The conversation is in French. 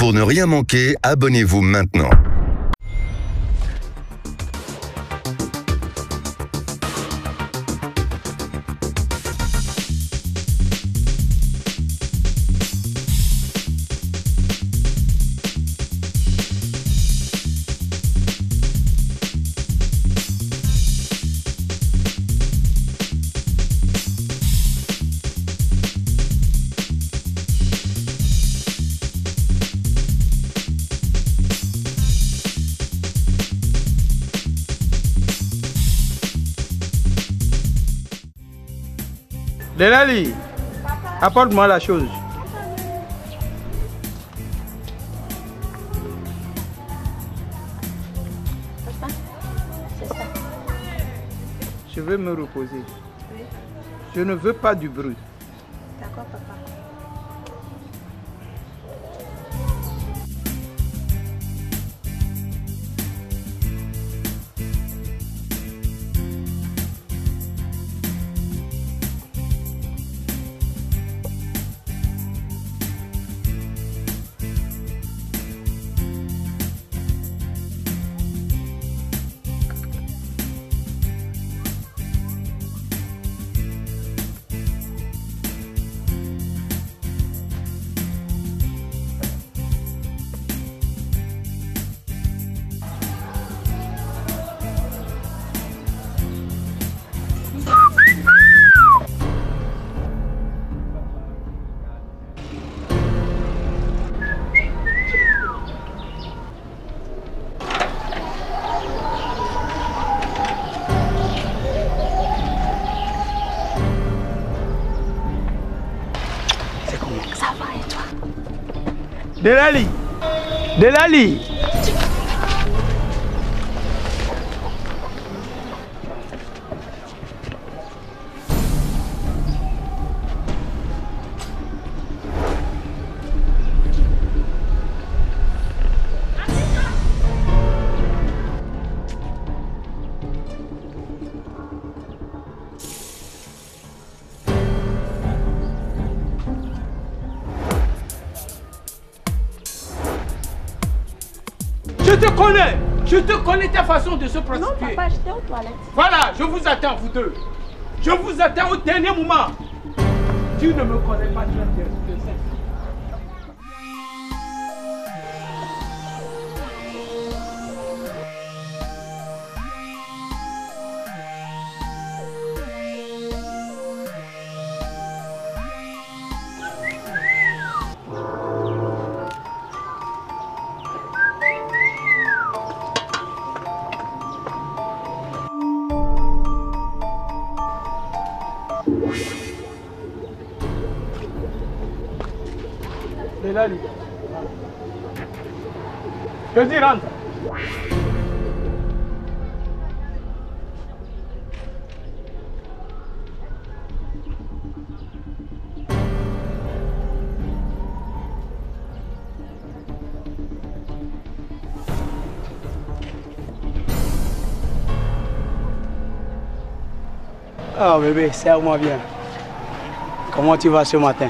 Pour ne rien manquer, abonnez-vous maintenant. Delali, apporte-moi la chose. Papa, c'est ça. Je veux me reposer. Oui. Je ne veux pas du bruit. D'accord, papa. Ça va et toi? Delali, Delali. Je te connais ta façon de se prostituer. Non, papa, j'étais aux toilettes. Voilà, je vous attends, vous deux. Je vous attends au dernier moment. Tu ne me connais pas, tu vas te dire. Delali. Je dis rentre. Oh bébé, serre-moi bien. Comment tu vas ce matin?